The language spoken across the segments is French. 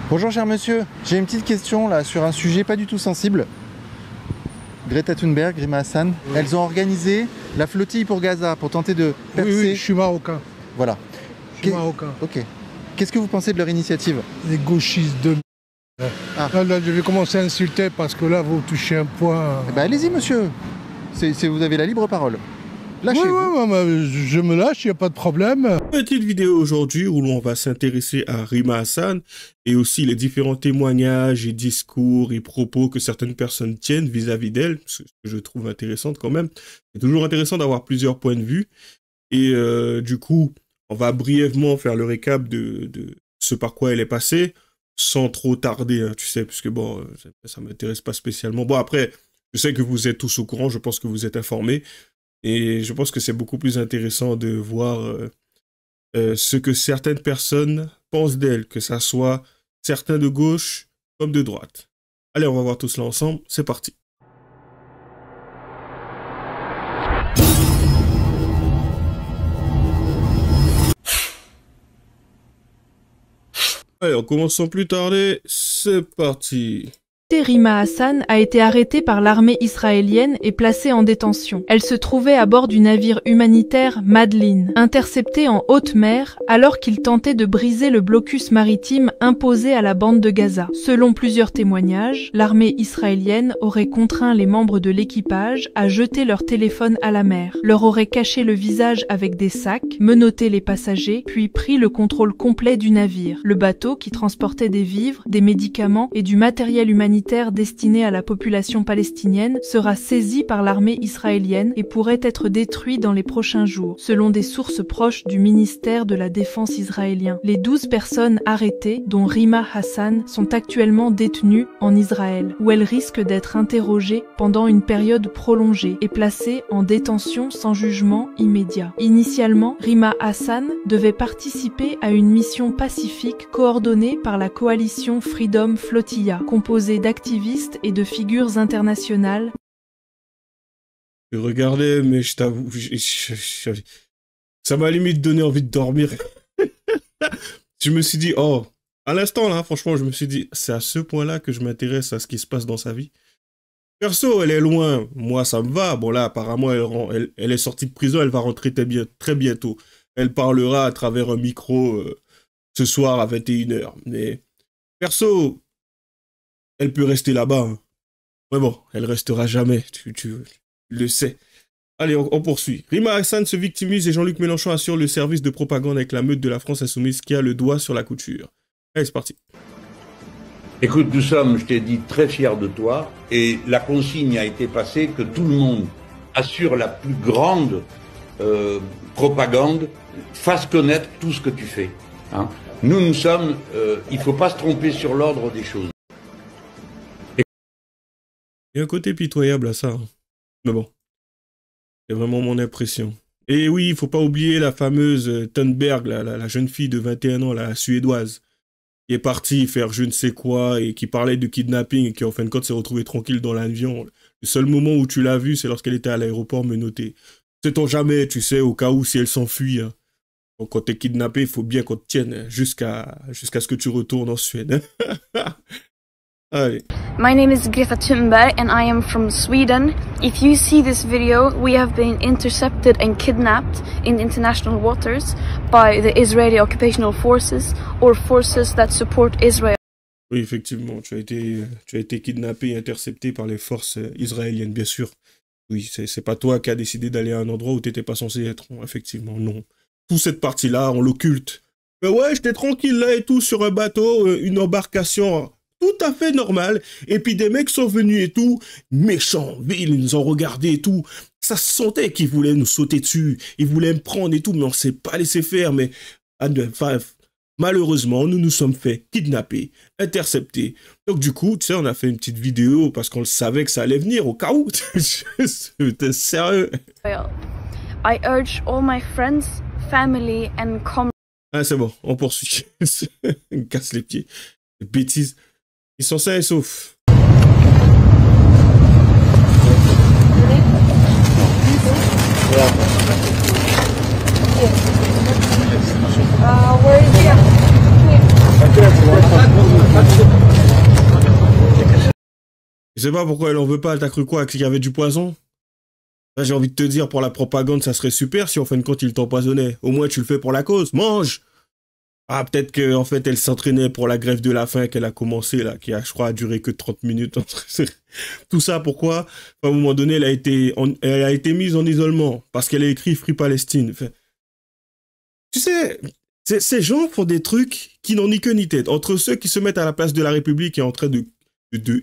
Bonjour cher monsieur, j'ai une petite question là sur un sujet pas du tout sensible. Greta Thunberg, Rima Hassan, elles ont organisé la flottille pour Gaza pour tenter de percer... Oui, je suis marocain. Voilà. Je suis marocain. Ok. Qu'est-ce que vous pensez de leur initiative? Les gauchistes de... Ah. Là, je vais commencer à insulter parce que là, vous touchez un point... Eh ben, allez-y monsieur, vous avez la libre parole. Lâchez-vous. Je me lâche, il n'y a pas de problème. Petite vidéo aujourd'hui où l'on va s'intéresser à Rima Hassan et aussi les différents témoignages et discours et propos que certaines personnes tiennent vis-à-vis d'elle, ce que je trouve intéressante quand même. C'est toujours intéressant d'avoir plusieurs points de vue. Et du coup, on va brièvement faire le récap de ce par quoi elle est passée, sans trop tarder, hein, tu sais, puisque bon, ça m'intéresse pas spécialement. Bon, après, je sais que vous êtes tous au courant, je pense que vous êtes informés. Et je pense que c'est beaucoup plus intéressant de voir ce que certaines personnes pensent d'elle, que ça soit certains de gauche comme de droite. Allez, on va voir tout cela ensemble, c'est parti. Allez, on commence sans plus tarder, c'est parti. Rima Hassan a été arrêtée par l'armée israélienne et placée en détention. Elle se trouvait à bord du navire humanitaire Madeleine, intercepté en haute mer alors qu'il tentait de briser le blocus maritime imposé à la bande de Gaza. Selon plusieurs témoignages, l'armée israélienne aurait contraint les membres de l'équipage à jeter leur téléphone à la mer, leur aurait caché le visage avec des sacs, menotté les passagers, puis pris le contrôle complet du navire. Le bateau, qui transportait des vivres, des médicaments et du matériel humanitaire destiné à la population palestinienne, sera saisi par l'armée israélienne et pourrait être détruit dans les prochains jours, selon des sources proches du ministère de la Défense israélien. Les 12 personnes arrêtées, dont Rima Hassan, sont actuellement détenues en Israël, où elles risquent d'être interrogées pendant une période prolongée et placées en détention sans jugement immédiat. Initialement, Rima Hassan devait participer à une mission pacifique coordonnée par la coalition Freedom Flotilla, composée d'activistes et de figures internationales. Je regardais, mais je t'avoue, ça m'a limite donné envie de dormir. Je me suis dit, oh, à l'instant là, franchement, je me suis dit, c'est à ce point-là que je m'intéresse à ce qui se passe dans sa vie. Perso, elle est loin, moi ça me va. Bon là, apparemment, elle est sortie de prison, elle va rentrer très bientôt. Elle parlera à travers un micro ce soir à 21h. Mais perso, elle peut rester là-bas. Hein. Mais bon, elle restera jamais, tu le sais. Allez, on poursuit. Rima Hassan se victimise et Jean-Luc Mélenchon assure le service de propagande avec la meute de la France Insoumise qui a le doigt sur la couture. Allez, c'est parti. Écoute, nous sommes, je t'ai dit, très fiers de toi. Et la consigne a été passée que tout le monde assure la plus grande propagande, fasse connaître tout ce que tu fais. Hein. Nous sommes... il ne faut pas se tromper sur l'ordre des choses. Il y a un côté pitoyable à ça. Hein. Mais bon, c'est vraiment mon impression. Et oui, il ne faut pas oublier la fameuse Thunberg, la jeune fille de 21 ans, la suédoise, qui est partie faire je ne sais quoi et qui parlait de kidnapping et qui en fin de compte s'est retrouvée tranquille dans l'avion. Le seul moment où tu l'as vue, c'est lorsqu'elle était à l'aéroport menottée. Sait-on jamais, tu sais, au cas où si elle s'enfuit. Hein. Donc quand tu es kidnappé, il faut bien qu'on te tienne jusqu'à ce que tu retournes en Suède. Allez. My name is Greta Thunberg and I am from Sweden. If you see this video, we have been intercepted and kidnapped in international waters by the Israeli occupational forces or forces that support Israel. Oui, effectivement, tu as été kidnappé et intercepté par les forces israéliennes, bien sûr. Oui, c'est pas toi qui as décidé d'aller à un endroit où t'étais pas censé être. Bon, effectivement, non. Toute cette partie-là, on l'occulte. Mais ouais, j'étais tranquille là et tout, sur un bateau, une embarcation... tout à fait normal, et puis des mecs sont venus et tout, méchants, vils, ils nous ont regardé et tout, ça se sentait qu'ils voulaient nous sauter dessus, ils voulaient me prendre et tout, mais on s'est pas laissé faire, mais malheureusement, nous nous sommes fait kidnapper, intercepter, donc du coup, tu sais, on a fait une petite vidéo parce qu'on le savait que ça allait venir au cas où, c'était sérieux. I urge all my friends, family and Ah, c'est bon, on poursuit, il me casse les pieds, des bêtises. Ils sont sains et saufs. Where is he? Je sais pas pourquoi elle en veut pas. T'as cru quoi, qu'il y avait du poison? Là, j'ai envie de te dire, pour la propagande, ça serait super si en fin de compte, il t'empoisonnait. Au moins, tu le fais pour la cause. Mange! Ah, peut-être qu'en fait, elle s'entraînait pour la grève de la faim qu'elle a commencé, là, qui a, je crois, a duré que 30 minutes. Tout ça, pourquoi? À un moment donné, elle a été mise en isolement parce qu'elle a écrit Free Palestine. Enfin, tu sais, ces gens font des trucs qui n'ont ni queue ni tête. Entre ceux qui se mettent à la place de la République et en train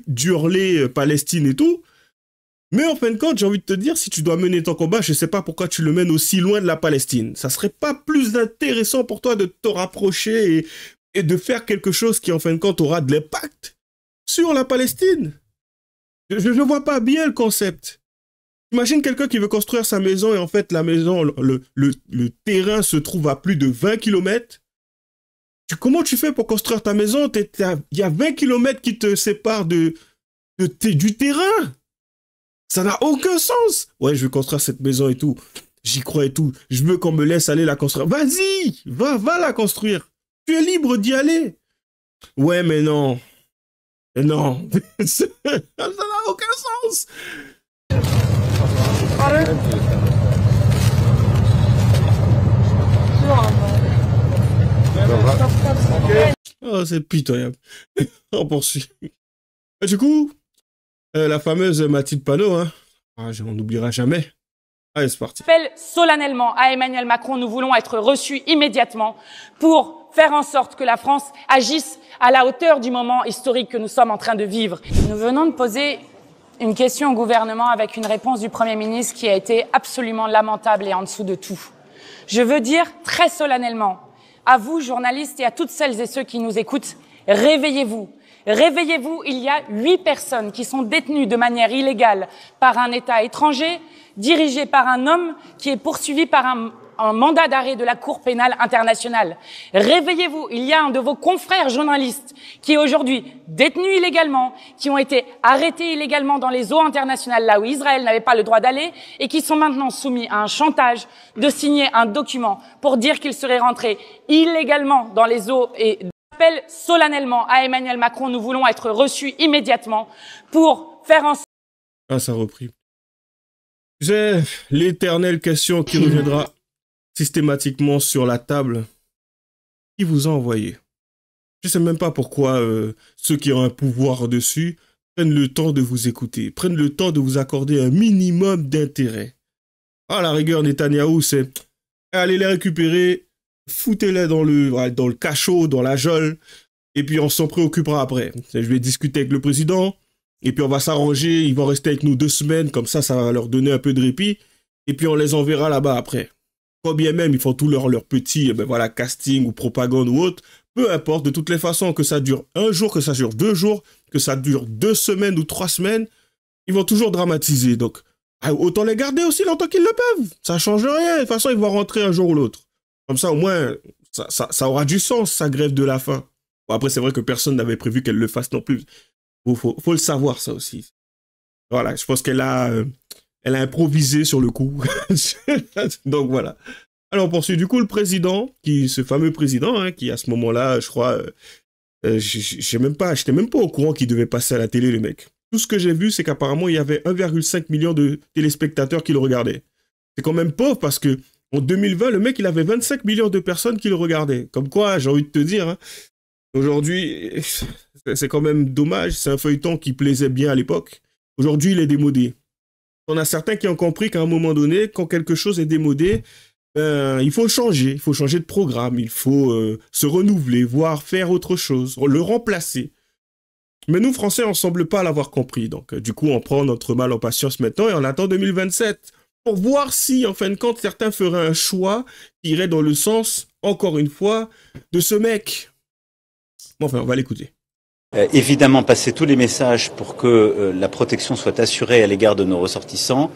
d'hurler Palestine et tout. Mais en fin de compte, j'ai envie de te dire, si tu dois mener ton combat, je sais pas pourquoi tu le mènes aussi loin de la Palestine. Ça serait pas plus intéressant pour toi de te rapprocher et de faire quelque chose qui, en fin de compte, aura de l'impact sur la Palestine. Je ne vois pas bien le concept. Imagine quelqu'un qui veut construire sa maison et en fait, la maison, le terrain se trouve à plus de 20 km. Comment tu fais pour construire ta maison? Il y a 20 km qui te séparent du terrain. Ça n'a aucun sens. Ouais, je veux construire cette maison et tout. J'y crois et tout. Je veux qu'on me laisse aller la construire. Vas-y, va la construire. Tu es libre d'y aller. Ouais, mais non. Non. Ça n'a aucun sens. Oh, c'est pitoyable. On poursuit. Et du coup, la fameuse Mathilde Panot, hein. Ah, on n'oubliera jamais. Allez, c'est parti. J'appelle solennellement à Emmanuel Macron, nous voulons être reçus immédiatement pour faire en sorte que la France agisse à la hauteur du moment historique que nous sommes en train de vivre. Nous venons de poser une question au gouvernement avec une réponse du Premier ministre qui a été absolument lamentable et en dessous de tout. Je veux dire très solennellement à vous, journalistes, et à toutes celles et ceux qui nous écoutent, réveillez-vous. Réveillez-vous, il y a 8 personnes qui sont détenues de manière illégale par un État étranger, dirigé par un homme qui est poursuivi par un mandat d'arrêt de la Cour pénale internationale. Réveillez-vous, il y a un de vos confrères journalistes qui est aujourd'hui détenu illégalement, qui ont été arrêtés illégalement dans les eaux internationales, là où Israël n'avait pas le droit d'aller, et qui sont maintenant soumis à un chantage de signer un document pour dire qu'ils seraient rentrés illégalement dans les eaux et j'appelle solennellement à Emmanuel Macron, nous voulons être reçus immédiatement pour faire en sorte... Ah, ça a repris. J'ai l'éternelle question qui reviendra systématiquement sur la table. Qui vous a envoyé? Je sais même pas pourquoi ceux qui ont un pouvoir dessus prennent le temps de vous écouter, prennent le temps de vous accorder un minimum d'intérêt. À la rigueur, Netanyahou, c'est allez les récupérer, foutez-les dans le cachot, dans la geôle, et puis on s'en préoccupera après. Je vais discuter avec le président, et puis on va s'arranger, ils vont rester avec nous 2 semaines, comme ça va leur donner un peu de répit, et puis on les enverra là-bas après. Quand bien même ils font tout leur petit casting ou propagande ou autre, peu importe, de toutes les façons, que ça dure 1 jour, que ça dure 2 jours, que ça dure 2 semaines ou 3 semaines, ils vont toujours dramatiser. Donc, autant les garder aussi longtemps qu'ils le peuvent. Ça change rien. De toute façon, ils vont rentrer un jour ou l'autre. Comme ça, au moins, ça aura du sens, sa grève de la faim. Bon, après, c'est vrai que personne n'avait prévu qu'elle le fasse non plus. Faut le savoir, ça aussi. Voilà, je pense qu'elle a improvisé sur le coup. Donc, voilà. Alors, on poursuit. Du coup, le président, ce fameux président, hein, qui à ce moment-là, je crois, j'étais même pas au courant qu'il devait passer à la télé, le mec. Tout ce que j'ai vu, c'est qu'apparemment, il y avait 1,5 million de téléspectateurs qui le regardaient. C'est quand même pauvre parce que en 2020, le mec, il avait 25 millions de personnes qui le regardaient. Comme quoi, j'ai envie de te dire, hein, aujourd'hui, c'est quand même dommage. C'est un feuilleton qui plaisait bien à l'époque. Aujourd'hui, il est démodé. On a certains qui ont compris qu'à un moment donné, quand quelque chose est démodé, il faut changer. Il faut changer de programme. Il faut se renouveler, voire faire autre chose, le remplacer. Mais nous, Français, on ne semble pas l'avoir compris. Donc, du coup, on prend notre mal en patience maintenant et on attend 2027 pour voir si, en fin de compte, certains feraient un choix qui irait dans le sens, encore une fois, de ce mec. Bon, enfin, on va l'écouter. Évidemment, passer tous les messages pour que la protection soit assurée à l'égard de nos ressortissants,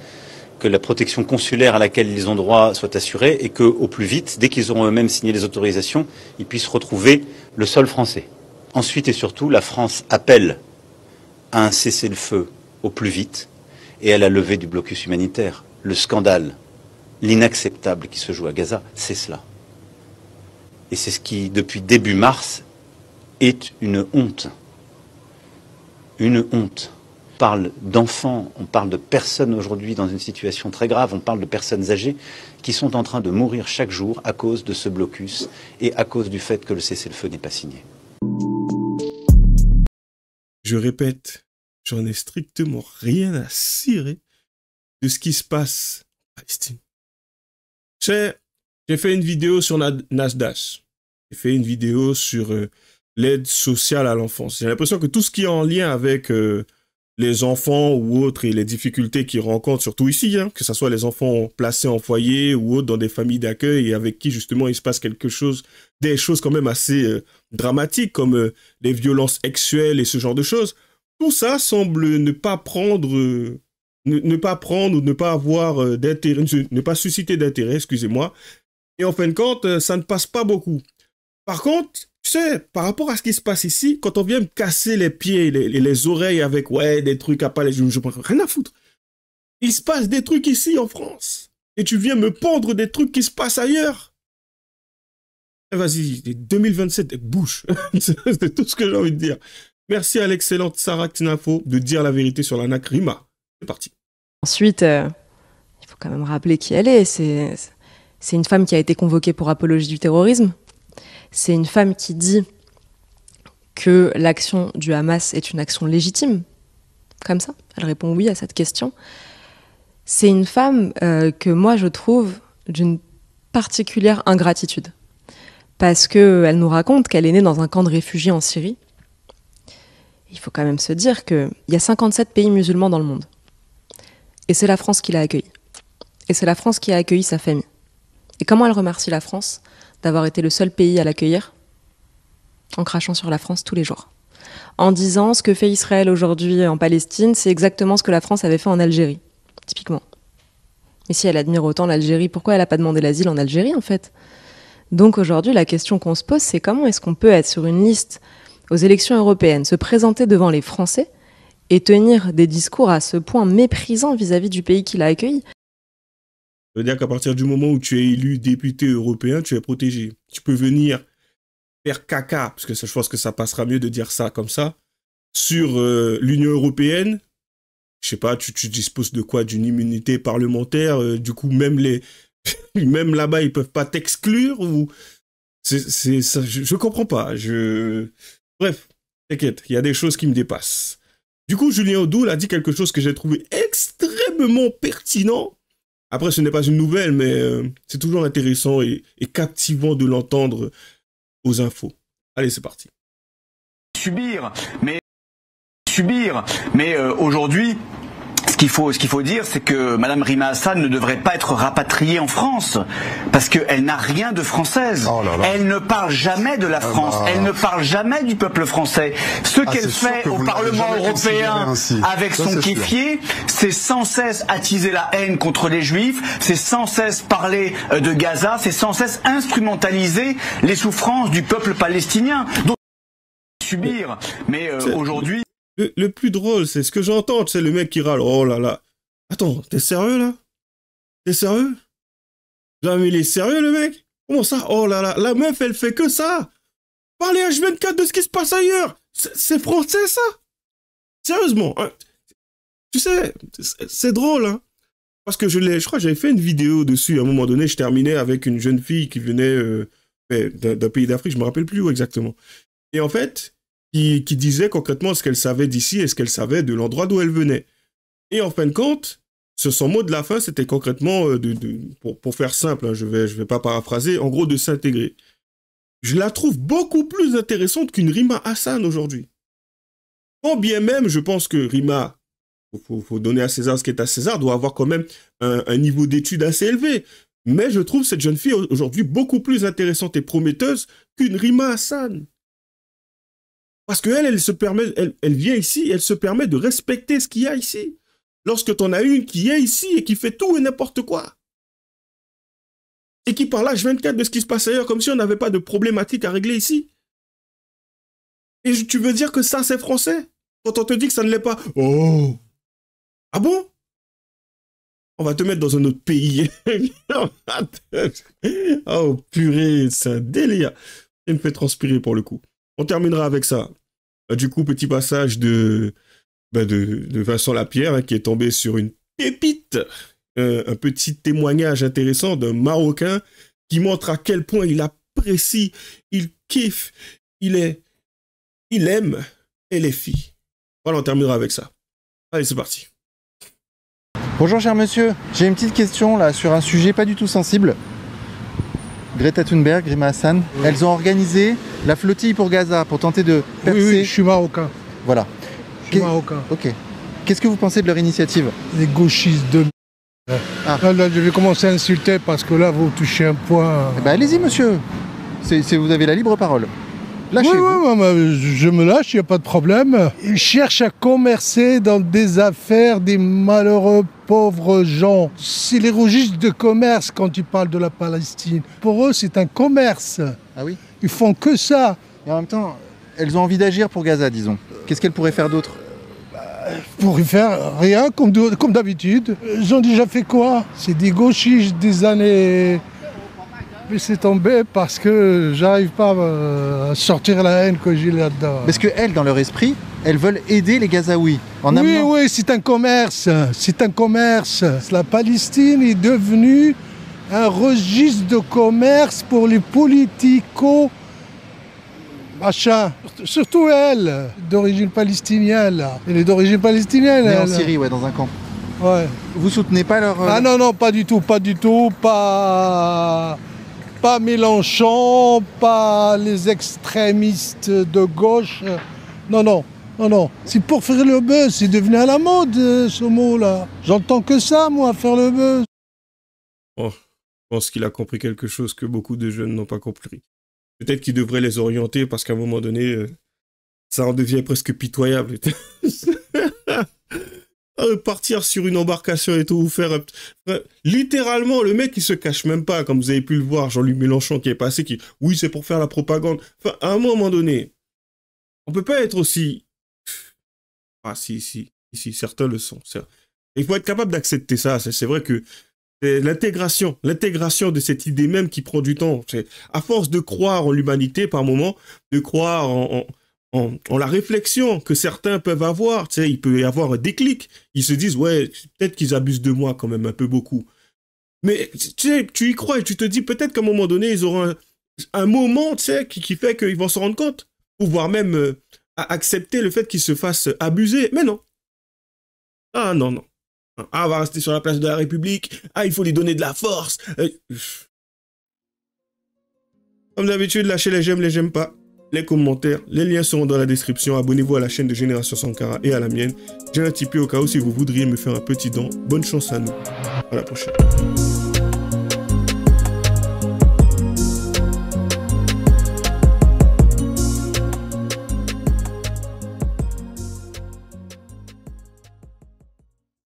que la protection consulaire à laquelle ils ont droit soit assurée et qu'au plus vite, dès qu'ils auront eux-mêmes signé les autorisations, ils puissent retrouver le sol français. Ensuite et surtout, la France appelle à un cessez-le-feu au plus vite et à la levée du blocus humanitaire. Le scandale, l'inacceptable qui se joue à Gaza, c'est cela. Et c'est ce qui, depuis début mars, est une honte. Une honte. parle d'enfants, on parle de personnes aujourd'hui dans une situation très grave, on parle de personnes âgées qui sont en train de mourir chaque jour à cause de ce blocus et à cause du fait que le cessez-le-feu n'est pas signé. Je répète, j'en ai strictement rien à cirer de ce qui se passe en Palestine. J'ai fait une vidéo sur Nasdaq. J'ai fait une vidéo sur l'aide sociale à l'enfance. J'ai l'impression que tout ce qui est en lien avec les enfants ou autres et les difficultés qu'ils rencontrent, surtout ici, hein, que ce soit les enfants placés en foyer ou autres dans des familles d'accueil et avec qui justement il se passe quelque chose, des choses quand même assez dramatiques comme les violences sexuelles et ce genre de choses, tout ça semble ne pas prendre ou ne pas avoir d'intérêt, ne pas susciter d'intérêt, excusez-moi. Et en fin de compte, ça ne passe pas beaucoup. Par contre, tu sais, par rapport à ce qui se passe ici, quand on vient me casser les pieds, les oreilles avec, ouais, des trucs à pas les... Je prends rien à foutre. Il se passe des trucs ici en France. Et tu viens me pondre des trucs qui se passent ailleurs. Vas-y, 2027, bouge. C'est tout ce que j'ai envie de dire. Merci à l'excellente Sarah Tinafo de dire la vérité sur l'ANAC Rima. C'est parti. Ensuite, il faut quand même rappeler qui elle est. C'est une femme qui a été convoquée pour apologie du terrorisme. C'est une femme qui dit que l'action du Hamas est une action légitime. Comme ça, elle répond oui à cette question. C'est une femme que moi je trouve d'une particulière ingratitude. Parce qu'elle nous raconte qu'elle est née dans un camp de réfugiés en Syrie. Il faut quand même se dire qu'il y a 57 pays musulmans dans le monde. Et c'est la France qui l'a accueillie. Et c'est la France qui a accueilli sa famille. Et comment elle remercie la France d'avoir été le seul pays à l'accueillir? En crachant sur la France tous les jours. En disant ce que fait Israël aujourd'hui en Palestine, c'est exactement ce que la France avait fait en Algérie, typiquement. Mais si elle admire autant l'Algérie, pourquoi elle n'a pas demandé l'asile en Algérie, en fait? Donc aujourd'hui, la question qu'on se pose, c'est comment est-ce qu'on peut être sur une liste aux élections européennes, se présenter devant les Français et tenir des discours à ce point méprisants vis-à-vis du pays qui l'a accueilli? Ça veut dire qu'à partir du moment où tu es élu député européen, tu es protégé. Tu peux venir faire caca, parce que je pense que ça passera mieux de dire ça comme ça, sur l'Union européenne. Je sais pas, tu disposes de quoi? D'une immunité parlementaire. Du coup, même là-bas, ils peuvent pas t'exclure ou... ça, je comprends pas. Bref, t'inquiète, il y a des choses qui me dépassent. Du coup, Julien Audoul a dit quelque chose que j'ai trouvé extrêmement pertinent. Après, ce n'est pas une nouvelle, mais c'est toujours intéressant et captivant de l'entendre aux infos. Allez, c'est parti. Subir, mais aujourd'hui, ce qu'il faut dire, c'est que Madame Rima Hassan ne devrait pas être rapatriée en France, parce qu'elle n'a rien de française. Oh là là. Elle ne parle jamais de la France, elle ne parle jamais du peuple français. Ce qu'elle fait au Parlement européen avec son kéfier, c'est sans cesse attiser la haine contre les Juifs, c'est sans cesse parler de Gaza, c'est sans cesse instrumentaliser les souffrances du peuple palestinien. Donc, subir, mais aujourd'hui... Le plus drôle, c'est ce que j'entends, c'est le mec qui râle. Oh là là. Attends, t'es sérieux là? T'es sérieux? Non mais il est sérieux le mec? Comment ça? Oh là là, la meuf elle fait que ça. Parlez H24 de ce qui se passe ailleurs. C'est français ça? Sérieusement. Hein? Tu sais, c'est drôle hein. Parce que je crois que j'avais fait une vidéo dessus. À un moment donné, je terminais avec une jeune fille qui venait d'un pays d'Afrique, je me rappelle plus où exactement. Et en fait... Qui disait concrètement ce qu'elle savait d'ici et ce qu'elle savait de l'endroit d'où elle venait. Et en fin de compte, son mot de la fin, c'était concrètement, pour faire simple, hein, je vais pas paraphraser, en gros de s'intégrer. Je la trouve beaucoup plus intéressante qu'une Rima Hassan aujourd'hui. Quand bien même, je pense que Rima, faut donner à César ce qui est à César, doit avoir quand même un niveau d'études assez élevé. Mais je trouve cette jeune fille aujourd'hui beaucoup plus intéressante et prometteuse qu'une Rima Hassan. Parce qu'elle, elle vient ici, elle se permet de respecter ce qu'il y a ici. Lorsque tu en as une qui est ici et qui fait tout et n'importe quoi. Et qui parle H24 de ce qui se passe ailleurs, comme si on n'avait pas de problématique à régler ici. Et tu veux dire que ça, c'est français? Quand on te dit que ça ne l'est pas. Oh! Ah bon? On va te mettre dans un autre pays. Oh purée, c'est un délire. Il me fait transpirer pour le coup. On terminera avec ça. Du coup, petit passage de de Vincent Lapierre, hein, qui est tombé sur une pépite, un petit témoignage intéressant d'un Marocain qui montre à quel point il apprécie, il kiffe, il aime les filles. Voilà, on terminera avec ça. Allez, c'est parti. Bonjour cher monsieur, j'ai une petite question là sur un sujet pas du tout sensible. Greta Thunberg, Rima Hassan, elles ont organisé la flottille pour Gaza pour tenter de percer... Oui, je suis marocain. Voilà. Je suis marocain. Ok. Qu'est-ce que vous pensez de leur initiative? Les gauchistes de... Là, je vais commencer à insulter parce que là, vous touchez un point... Eh ben, allez-y monsieur, vous avez la libre parole. Lâchez-vous. Oui, je me lâche, il n'y a pas de problème. Ils cherchent à commercer dans des affaires des malheureux pauvres gens. C'est les registres de commerce quand ils parlent de la Palestine. Pour eux, c'est un commerce. Ah oui? Ils font que ça. Et en même temps, elles ont envie d'agir pour Gaza, disons. Qu'est-ce qu'elles pourraient faire d'autre? Pour y faire rien, comme d'habitude. Ils ont déjà fait quoi? C'est des gauchistes des années... Laissez tomber parce que j'arrive pas à sortir la haine que j'ai là-dedans. Parce qu'elles, dans leur esprit, elles veulent aider les Gazaouis. Oui, c'est un commerce. C'est un commerce. La Palestine est devenue un registre de commerce pour les politico... machin. Surtout elle, d'origine palestinienne. Là. Elle est d'origine palestinienne. Mais en Syrie, ouais, dans un camp. Ouais. Vous soutenez pas leur... Ah non, pas du tout. Pas Mélenchon, pas les extrémistes de gauche. Non. C'est pour faire le buzz, c'est devenu à la mode ce mot-là. J'entends que ça, moi, faire le buzz. Oh, je pense qu'il a compris quelque chose que beaucoup de jeunes n'ont pas compris. Peut-être qu'il devrait les orienter parce qu'à un moment donné, ça en devient presque pitoyable. Partir sur une embarcation et tout, faire... Littéralement, le mec, il se cache même pas, comme vous avez pu le voir, Jean-Luc Mélenchon qui est passé, oui, c'est pour faire la propagande. Enfin, à un moment donné, on peut pas être aussi... Ah, si, certains le sont. Il faut être capable d'accepter ça. C'est vrai que c'est l'intégration de cette idée même qui prend du temps. À force de croire en l'humanité, par moment, de croire en la réflexion que certains peuvent avoir, tu sais, il peut y avoir un déclic. Ils se disent, ouais, peut-être qu'ils abusent de moi quand même un peu beaucoup. Mais tu sais, tu y crois et tu te dis peut-être qu'à un moment donné, ils auront un moment, tu sais, qui fait qu'ils vont se rendre compte. Ou voire même accepter le fait qu'ils se fassent abuser. Mais non. Ah non. Ah, on va rester sur la place de la République. Ah, il faut lui donner de la force. Comme d'habitude, lâchez les j'aime pas. Les commentaires, les liens seront dans la description. Abonnez-vous à la chaîne de Génération Sankara et à la mienne. J'ai un Tipeee au cas où si vous voudriez me faire un petit don. Bonne chance à nous. À la prochaine.